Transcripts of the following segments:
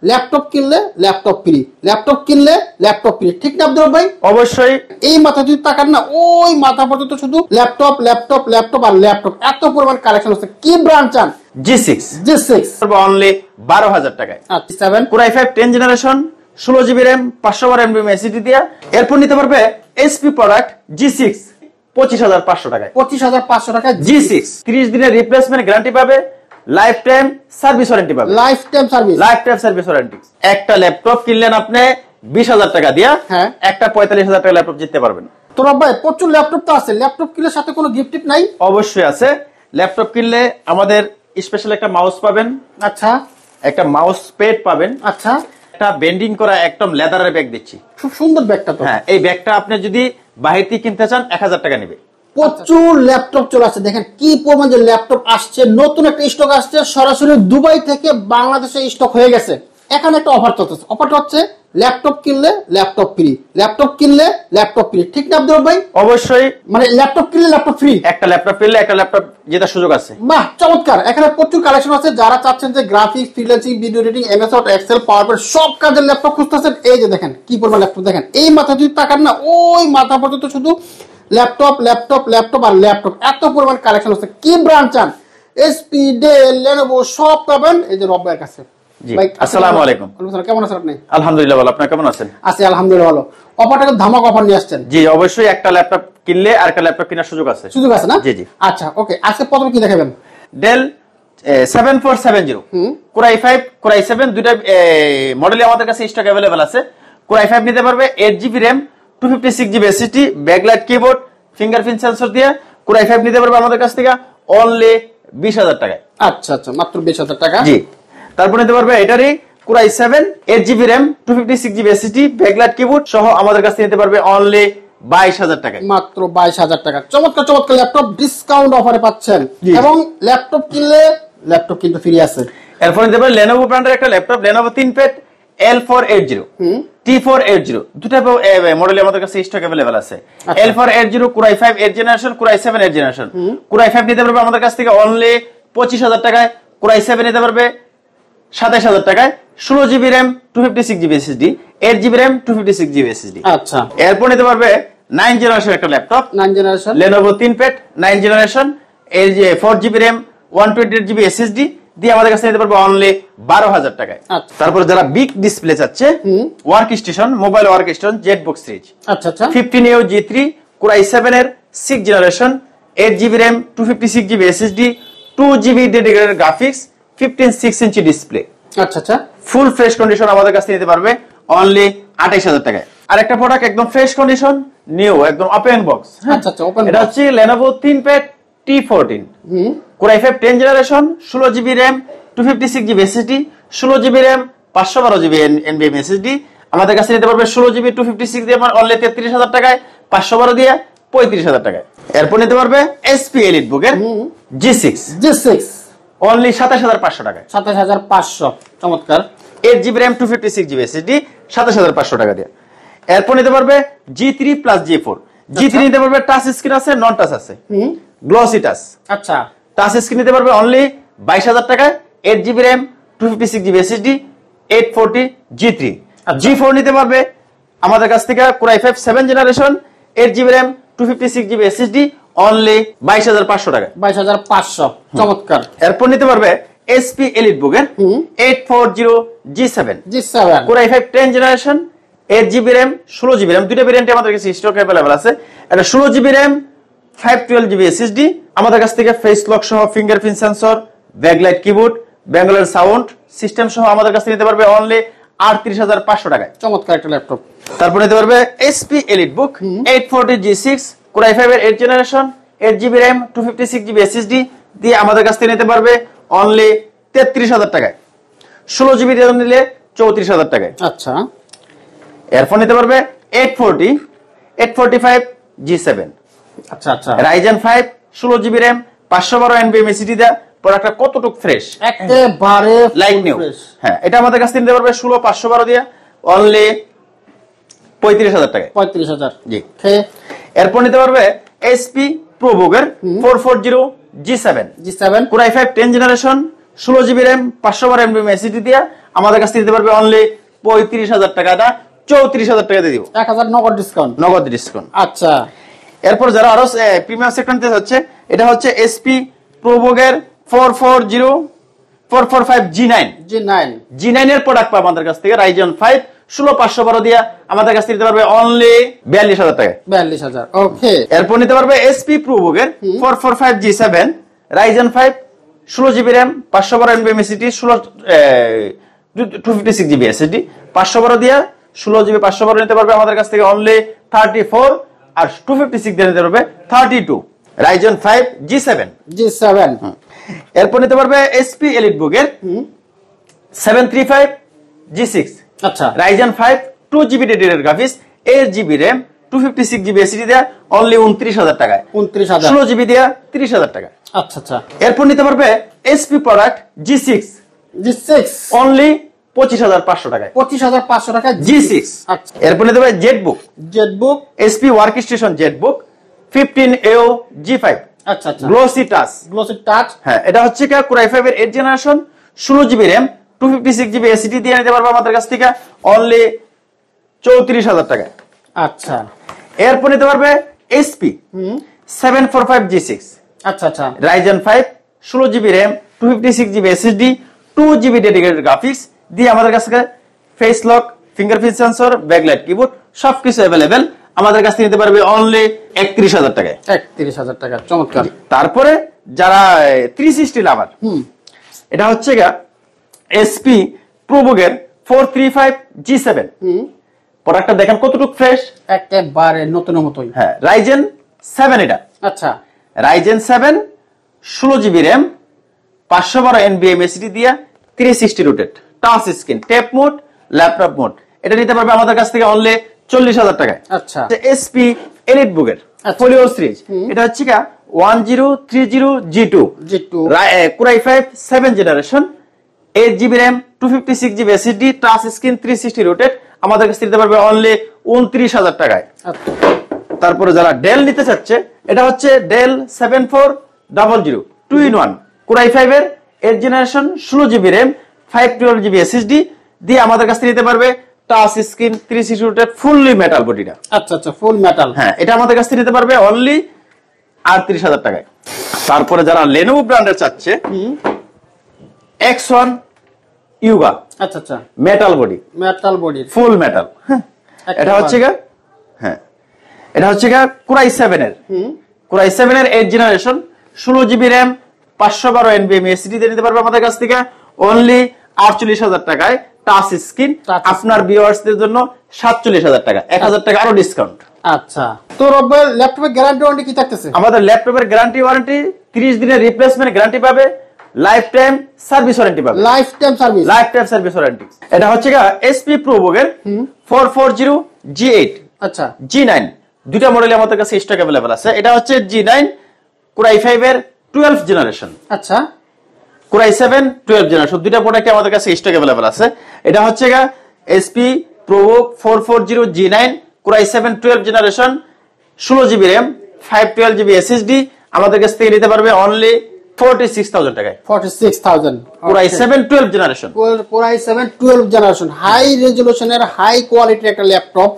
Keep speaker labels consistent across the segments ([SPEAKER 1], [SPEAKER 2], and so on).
[SPEAKER 1] Laptop কিনলে laptop free, laptop কিনলে laptop free, ঠিক না আব্দুল ভাই?
[SPEAKER 2] অবশ্যই।
[SPEAKER 1] এই মাথা যদি তাকান না, ওই মাথা পর্যন্ত শুধু ল্যাপটপ ল্যাপটপ ল্যাপটপ আর ল্যাপটপ, এত পরিমাণ কালেকশন আছে। কি ব্র্যান্ড চান?
[SPEAKER 2] G6
[SPEAKER 1] G6
[SPEAKER 2] অনলি 12,000 টাকায়।
[SPEAKER 1] আচ্ছা 7
[SPEAKER 2] Core i5 10 generation 16 GB RAM 512 MB SSD দিয়া। এরপর নিতে পারবে HP প্রোডাক্ট G6 25,500 টাকায়।
[SPEAKER 1] 25,500 টাকা
[SPEAKER 2] G6 30 দিনের রিপ্লেসমেন্ট গ্যারান্টি পাবে, লাইফ টাইম সার্ভিস ওয়ারেন্টি পাবে।
[SPEAKER 1] Life time service,
[SPEAKER 2] life time service warranty. একটা ল্যাপটপ কিনলেন আপনি 20,000 টাকা দিয়া,
[SPEAKER 1] হ্যাঁ,
[SPEAKER 2] একটা 45,000 টাকা ল্যাপটপ জিততে পারবেন।
[SPEAKER 1] তো ভাই প্রচুর ল্যাপটপ তো আছে, ল্যাপটপ কিনলে সাথে কোনো গিফট টিপ নাই?
[SPEAKER 2] অবশ্যই আছে। ল্যাপটপ কিনলে আমাদের স্পেশাল একটা মাউস পাবেন,
[SPEAKER 1] আচ্ছা
[SPEAKER 2] একটা মাউস প্যাড পাবেন,
[SPEAKER 1] আচ্ছা
[SPEAKER 2] একটা বেন্ডিং করা একদম লেদারের ব্যাগ দিচ্ছি।
[SPEAKER 1] খুব সুন্দর ব্যাগটা তো।
[SPEAKER 2] হ্যাঁ, এই ব্যাগটা আপনি যদি বাহির থেকে কিনতে চান 1,000 টাকা নেবে।
[SPEAKER 1] প্রচুর ল্যাপটপ চলে আসছে, দেখেন কি পরিমাণ যে ল্যাপটপ আসছে, নতুন একটা স্টক আসছে সরাসরি দুবাই থেকে বাংলাদেশে স্টক হয়ে গেছে। এখানে একটা অফার চলতেছে, অফারটা হচ্ছে ল্যাপটপ কিনলে ল্যাপটপ ফ্রি, ল্যাপটপ কিনলে ল্যাপটপ ফ্রি, ঠিক না আব্দুল ভাই?
[SPEAKER 2] অবশ্যই।
[SPEAKER 1] মানে ল্যাপটপ কিনলে ল্যাপটপ ফ্রি,
[SPEAKER 2] একটা ল্যাপটপ কিনলে একটা ল্যাপটপ জেতার সুযোগ আছে।
[SPEAKER 1] বাহ চমৎকার। এখানে প্রচুর কালেকশন আছে, যারা চাচ্ছেন যে graphics, freelancing, video editing, MS Word, Excel, PowerPoint সব কাজের ল্যাপটপ খুঁজতেছেন, এই যে দেখেন কি পরিমাণ ল্যাপটপ। দেখেন এই মাথা যদি তাকান না, ওই মাথা পর্যন্ত শুধু ল্যাপটপ ল্যাপটপ ল্যাপটপ আর ল্যাপটপ, এত পরিমাণ কালেকশন আছে। কি ব্র্যান্ড চান? এসপি, ডেল, লেনোভো সব পাবেন এই যে রব ভাইয়ের কাছে।
[SPEAKER 2] জি, আসসালামু আলাইকুম।
[SPEAKER 1] কেমন আছেন আপনি?
[SPEAKER 2] আলহামদুলিল্লাহ ভালো, আপনি কেমন আছেন?
[SPEAKER 1] আছি আলহামদুলিল্লাহ ভালো। অফারটা ধামাকা অফার নিয়ে আসছেন।
[SPEAKER 2] জি অবশ্যই, একটা ল্যাপটপ কিনলে আর একটা ল্যাপটপ কেনার সুযোগ আছে।
[SPEAKER 1] সুযোগ আছে না?
[SPEAKER 2] জি জি।
[SPEAKER 1] আচ্ছা ওকে, আজকে প্রথমে কি দেখাবেন?
[SPEAKER 2] Del 7470 Core i5 Core i7 দুইটা মডেলে আমাদের কাছে স্টক अवेलेबल আছে। Core i5 নিতে পারবে 8GB RAM 256GB SSD, backlight keyboard, fingerprint sensor দিয়ে। Core i5 নিতে পারবে আমাদের কাছ থেকে অনলি 20,000 টাকায়।
[SPEAKER 1] আচ্ছা আচ্ছা, মাত্র 20,000 টাকা।
[SPEAKER 2] জি। তারপর নিতে পারবে এটারই Core i7 8GB RAM 256GB SSD, backlight keyboard সহ আমাদের কাছ থেকে নিতে পারবে অনলি 22,000 টাকায়।
[SPEAKER 1] মাত্র 22,000 টাকা। চমৎকার চমৎকার ল্যাপটপ ডিসকাউন্ট অফারে পাচ্ছেন, এবং ল্যাপটপ কিনলে ল্যাপটপ কিন্তু ফ্রি আছে।
[SPEAKER 2] এরপর নিতে পারবে Lenovo ব্র্যান্ডের একটা laptop, Lenovo ThinkPad L480 T480 দুটো মডেল আমাদের কাছে স্টক अवेलेबल আছে। L480 Core i5 8 generation, Core i7 8 generation. Core i5 নিতে পারবে আমাদের কাছ থেকে অনলি 25,000 টাকায়। Core i7 নিতে পারবে 27,000 টাকায়। 16GB RAM 256GB SSD, 8GB RAM 256GB SSD।
[SPEAKER 1] আচ্ছা,
[SPEAKER 2] এরপর নিতে পারবে 9 জেনারেশন একটা laptop,
[SPEAKER 1] 9 generation
[SPEAKER 2] Lenovo ThinkPad 9 generation, এর যে 4GB RAM 128GB SSD দিয়ে আমাদের কাছে নিতে পারবে অনলি 12,000 টাকায়। তারপর যারা বিগ ডিসপ্লে চাচ্ছে, work station, mobile work station Jetbook series,
[SPEAKER 1] আচ্ছা আচ্ছা
[SPEAKER 2] 15 G3 Core i7 এর 6 generation, 8GB RAM 256GB SSD, 2GB dedicated graphics, 15.6 inch display.
[SPEAKER 1] আচ্ছা আচ্ছা,
[SPEAKER 2] ফুল ফ্রেশ কন্ডিশন আমাদের কাছে নিতে পারবে অনলি 28,000 টাকায়। আরেকটা প্রোডাক্ট একদম ফ্রেশ কন্ডিশন, নিউ একদম ওপেন বক্স।
[SPEAKER 1] আচ্ছা আচ্ছা, ওপেন।
[SPEAKER 2] এটা হচ্ছে Lenovo ThinkPad T14 Core i5 10 generation, 16GB RAM 256GB SSD, 16GB RAM 512GB NVMe SSD আমাদের কাছে নিতে পারবে 16GB 256 দিয়ে অনলি 33,000 টাকায়, 512 দিয়ে 35,000 টাকায়। এরপর নিতে পারবে HP EliteBook এর G6 অনলি 27,500 টাকায়।
[SPEAKER 1] 27,500, চমৎকার।
[SPEAKER 2] 8GB RAM 256GB SSD 27,500 টাকা দিয়ে। এরপর নিতে পারবে G3 প্লাস G4। G3 নিতে পারবে টাচ স্ক্রিন আছে, নন টাচ আছে, গ্লসি টাচ।
[SPEAKER 1] আচ্ছা,
[SPEAKER 2] টাচ স্ক্রিন নিতে পারবে অনলি 22,000 টাকায়, 8GB RAM 256GB SSD 840 G3। G4 নিতে পারবে আমাদের কাছ থেকে Core i5 7 generation, 8GB RAM 256GB SSD only 22,500 টাকায়।
[SPEAKER 1] 22,500, চমৎকার।
[SPEAKER 2] এরপর নিতে পারবে HP EliteBook এর 840 G7 Core i5 10 generation, 8GB RAM 16GB RAM দুটো ভেরিয়েন্টে আমাদের কাছে স্টক अवेलेबल আছে। এটা 16GB RAM 512GB SSD আমাদের কাছ থেকে ফেস লক সহ fingerprint sensor, backlight keyboard, Bangalore sound system সহ আমাদের কাছে নিতে পারবে অনলি 38,500 টাকায়।
[SPEAKER 1] চমৎকার একটা ল্যাপটপ।
[SPEAKER 2] তারপর নিতে পারবে HP EliteBook 840 G6 Core i5 এর 8 generation, 8GB RAM 256GB SSD দিয়ে আমাদের কাছ থেকে নিতে পারবে অনলি 33,000 টাকায়। 16GB RAM নিলে 34,000 টাকায়।
[SPEAKER 1] আচ্ছা,
[SPEAKER 2] এরপর নিতে পারবে 845 G7।
[SPEAKER 1] আচ্ছা আচ্ছা,
[SPEAKER 2] Ryzen 5 16GB RAM 512 NVMe SSD দা। প্রোডাক্টটা কতটুকু ফ্রেশ,
[SPEAKER 1] একেবারে
[SPEAKER 2] লাইক নিউ। হ্যাঁ, এটা আমাদের কাছ থেকে নিতে পারবে 16,512 দিয়ে অনলি 35,000 টাকায়।
[SPEAKER 1] 35,000,
[SPEAKER 2] জি।
[SPEAKER 1] এরপর
[SPEAKER 2] নিতে পারবে HP ProBook এর 440 G7
[SPEAKER 1] G7
[SPEAKER 2] Core i5 10 generation, 16GB RAM 512 NVMe SSD দিয়ে আমাদের কাছ থেকে নিতে পারবে অনলি 35,000 টাকা, না 34,000 টাকা দিয়ে দিব,
[SPEAKER 1] 1000 নগদ ডিসকাউন্ট।
[SPEAKER 2] নগদ ডিসকাউন্ট।
[SPEAKER 1] আচ্ছা,
[SPEAKER 2] এরপর যারা আরো প্রিমিয়াম সেক্টর নিতে যাচ্ছে, এটা হচ্ছে এসপি প্রোবোগের 445 G9 এর প্রোডাক্ট পাবে আমাদের কাছ থেকে, রাইজন 5 16512 দিয়া আমাদের কাছ থেকে নিতে পারবে অনলি 42,000 টাকা,
[SPEAKER 1] 42,000। ওকে,
[SPEAKER 2] এরপর নিতে পারবে এসপি প্রোবোগের 445 G7 Ryzen 5 16GB RAM 512 MB MSSD 256GB SSD 512 দিয়া 16GB 512 নিতে পারবে আমাদের কাছ থেকে অনলি 34, আর 256 দিয়ে নিতে পারবে 32 রাইজন 5 G7। এরপর নিতে পারবে এসপি এলিটবুকের 735 G6,
[SPEAKER 1] আচ্ছা,
[SPEAKER 2] Ryzen 5 2GB dedicated graphics 8GB RAM 256GB SSD দেয়া অনলি 29,000 টাকায়,
[SPEAKER 1] 29,000,
[SPEAKER 2] 16GB দেয়া 30,000 টাকা।
[SPEAKER 1] আচ্ছা আচ্ছা।
[SPEAKER 2] এরপর নিতে পারবে এসপি প্রোডাক্ট G6 অনলি 25,500 টাকায়,
[SPEAKER 1] 25,500 টাকা
[SPEAKER 2] G6।
[SPEAKER 1] আচ্ছা,
[SPEAKER 2] এরপর নিতে পারবে Jetbook SP work station Jetbook 15AO G5,
[SPEAKER 1] আচ্ছা আচ্ছা,
[SPEAKER 2] গ্লোসি টাচ। হ্যাঁ, এটা হচ্ছে কি কোর i5 এর 8th generation 16GB RAM 256GB SSD দিয়ে নিতে পারবে আমাদের কাছ থেকে অনলি 34,000 টাকায়।
[SPEAKER 1] আচ্ছা,
[SPEAKER 2] এরপর নিতে পারবে এসপি 745 G6,
[SPEAKER 1] আচ্ছা আচ্ছা,
[SPEAKER 2] Ryzen 5 16GB RAM 256GB SSD 2GB dedicated graphics দিয়ে আমাদের কাছে face lock, fingerprint sensor, backlight keyboard সবকিছু अवेलेबल আমাদের কাছ থেকে নিতে পারবে অনলি 31,000 টাকায়,
[SPEAKER 1] 31,000 টাকা। চমৎকার।
[SPEAKER 2] তারপরে যারা 360 লাভার, এটা হচ্ছে গা এসপি প্রোবোগের 435 G7 প্রোডাক্টটা দেখেন কতটুকু ফ্রেশ,
[SPEAKER 1] একেবারে নতুনের মতোই।
[SPEAKER 2] হ্যাঁ, রাইজেন 7 এটা,
[SPEAKER 1] আচ্ছা,
[SPEAKER 2] Ryzen 7 16GB RAM 512 MB MSSD দিয়া 360 rotate touch screen tab mode laptop mode, এটা নিতে পারবে আমাদের কাছ থেকে অনলি 40,000 টাকায়।
[SPEAKER 1] আচ্ছা,
[SPEAKER 2] এসপি এলিটবুকের ফোলিও সিরিজ, এটা হচ্ছে কি 1030 G2 core i5 7th generation 8GB RAM 256GB SSD touch screen 360 rotate আমাদের কাছ থেকে নিতে পারবে অনলি 29,000 টাকায়। তারপরে যারা ডেল নিতে চাচ্ছে, এটা হচ্ছে ডেল 7400 2-in-1 কোর i5 এর 8th generation 16GB RAM 512GB SSD দিয়ে আমাদের কাছ থেকে নিতে পারবে touch screen 360 rotate fully metal বডিটা।
[SPEAKER 1] আচ্ছা আচ্ছা, ফুল মেটাল।
[SPEAKER 2] হ্যাঁ, এটা আমাদের কাছ থেকে নিতে পারবে অনলি 38,000 টাকায়। তারপরে যারা লেনোভো ব্র্যান্ডের চাচ্ছে, X1 ইউগা,
[SPEAKER 1] আচ্ছা আচ্ছা,
[SPEAKER 2] মেটাল বডি ফুল মেটাল। এটা হচ্ছে গা, হ্যাঁ, এটা হচ্ছে গা কোর i7 এর 8th generation 16GB RAM 512 MB MSSD দিয়ে নিতে পারবে আমাদের কাছ থেকে অনলি 48,000 টাকায়, টাচ স্ক্রিন। আপনার ভিউয়ার্সদের জন্য 47,000 টাকা, 1,000 টাকা আরো ডিসকাউন্ট।
[SPEAKER 1] আচ্ছা, তো রব্বাল ল্যাপটপের গ্যারান্টি ওয়ারেন্টি কি থাকতেছে?
[SPEAKER 2] আমাদের ল্যাপটপের গ্যারান্টি ওয়ারেন্টি 30 দিনের রিপ্লেসমেন্ট গ্যারান্টি পাবে, লাইফ টাইম সার্ভিস ওয়ারেন্টি পাবে, লাইফ টাইম সার্ভিস ওয়ারেন্টি। এটা হচ্ছে গা এসপি প্রোবোগের 440 G8,
[SPEAKER 1] আচ্ছা,
[SPEAKER 2] G9 দুইটা মডেল আমাদের কাছে স্টক अवेलेबल আছে। এটা হচ্ছে G9 কোর i5 এর 12th জেনারেশন,
[SPEAKER 1] আচ্ছা,
[SPEAKER 2] কোর i7 12th জেনারেশন, দুইটা প্রোডাক্ট আমাদের কাছে স্টক अवेलेबल আছে। এটা হচ্ছে গা HP ProBook 440 G9 core i7 12th generation 16GB RAM 512GB SSD আমাদের কাছ থেকে নিতে পারবে অনলি 46,000 টাকায়,
[SPEAKER 1] 46,000।
[SPEAKER 2] Core i7 12th generation,
[SPEAKER 1] core i7 12th generation high রেজোলিউশনের হাই কোয়ালিটির একটা ল্যাপটপ।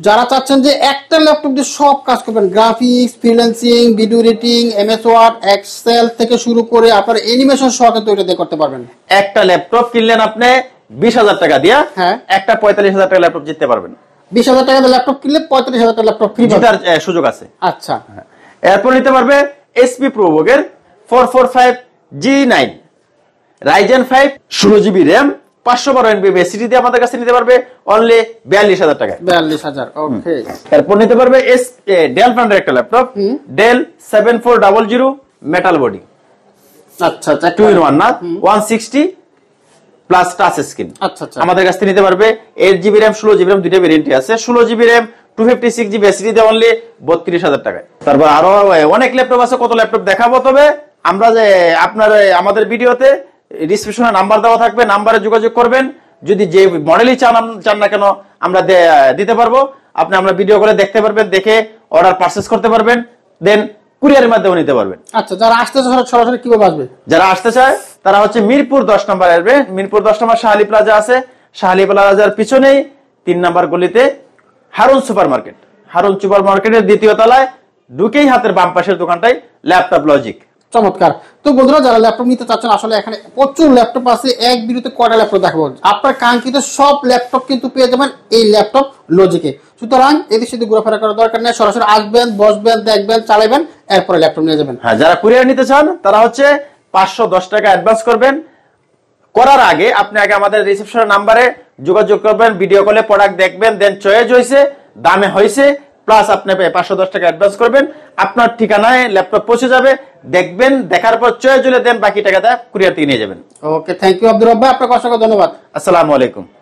[SPEAKER 1] যারা চাচ্ছেন যে একটা ল্যাপটপ দিয়ে সব কাজ করবেন, graphics, freelancing, video editing, MS Word, Excel থেকে শুরু করে আপনার অ্যানিমেশন সহ কিন্তু এটা দিয়ে করতে পারবেন।
[SPEAKER 2] একটা ল্যাপটপ কিনলেন আপনি 20,000 টাকা দিয়া, একটা 45,000 টাকা ল্যাপটপ জিততে পারবেন।
[SPEAKER 1] 20,000 টাকা দিয়ে ল্যাপটপ কিনলে 45,000 টাকা ল্যাপটপ ফ্রি
[SPEAKER 2] জেতার সুযোগ আছে।
[SPEAKER 1] আচ্ছা,
[SPEAKER 2] এরপর নিতে পারবে এসপি প্রোবোগের 445 G9 Ryzen 5 16GB RAM 512 MB SSD দিয়ে আমাদের কাছে নিতে পারবে অনলি 42,000 টাকায়,
[SPEAKER 1] 42,000। ওকে,
[SPEAKER 2] এরপর নিতে পারবে ডেল ব্র্যান্ডের একটা ল্যাপটপ ডেল 7400 মেটাল বডি,
[SPEAKER 1] আচ্ছা আচ্ছা,
[SPEAKER 2] 2-in-1 না 160 প্লাস টাচ স্ক্রিন।
[SPEAKER 1] আচ্ছা আচ্ছা,
[SPEAKER 2] আমাদের কাছ থেকে নিতে পারবে 8GB RAM 16GB RAM দুইটা ভেরিয়েন্টই আছে। 16GB RAM 256GB SSD দিয়ে অনলি 32,000 টাকায়। তারপর আরো অনেক ল্যাপটপ আছে, কত ল্যাপটপ দেখাবো, তবে আমরা যে আপনার আমাদের ভিডিওতে ডিসক্রিপশনে নাম্বার দেওয়া থাকবে, নাম্বারে যোগাযোগ করবেন। যদি যে মডেলই চান না কেন আমরা দিতে পারবো। আমরা ভিডিও করে দেখতে পারবেন, দেখে অর্ডার পারচেজ করতে পারবেন, দেন কুরিয়ারের মাধ্যমে নিতে পারবেন।
[SPEAKER 1] আচ্ছা, যারা আসতে চায় সরাসরি কিভাবে আসবে?
[SPEAKER 2] যারা আসতে চায় তারা হচ্ছে মিরপুর 10 নম্বর আসবে। মিরপুর 10 নম্বর শাহালি প্লাজা আছে, শাহালি প্লাজার পিছনেই 3 নম্বর গলিতে Harun super market. Harun super মার্কেটের দ্বিতীয় তলায় ঢুকেই হাতের বাম পাশের দোকানটাই ল্যাপটপ লজিক।
[SPEAKER 1] চমৎকার। তো বন্ধুরা যারা ল্যাপটপ নিতে চাচ্ছেন, আসলে এখানে প্রচুর ল্যাপটপ আছে, এক ভিডিওতে কয়টা ল্যাপটপ দেখাবো। আপনার কাঙ্ক্ষিত সব ল্যাপটপ কিন্তু পেয়ে যাবেন এই ল্যাপটপ লজিকে। সুতরাং এদিক সেদিক ঘোরাফেরা করার দরকার নেই, সরাসরি আসবেন, বসবেন, দেখবেন, চালাবেন, এরপরে ল্যাপটপ নিয়ে যাবেন।
[SPEAKER 2] হ্যাঁ, যারা কুরিয়ার নিতে চান তারা হচ্ছে 510 টাকা অ্যাডভান্স করবেন। করার আগে আপনি আগে আমাদের রিসেপশনের নাম্বারে যোগাযোগ করবেন, ভিডিও কলে প্রোডাক্ট দেখবেন, দেন চয়েস হয়েছে, দামে হয়েছে, প্লাস আপনি 510 টাকা অ্যাডভান্স করবেন। আপনার ঠিকানায় ল্যাপটপ পৌঁছে যাবে, দেখবেন, দেখার পর চয়েস হলে দেন বাকি টাকাটা কুরিয়ার থেকে নিয়ে যাবেন।
[SPEAKER 1] ওকে, থ্যাংক ইউ আব্দুর রব ভাই, আপনাকে অসংখ্য ধন্যবাদ।
[SPEAKER 2] আসসালামু আলাইকুম।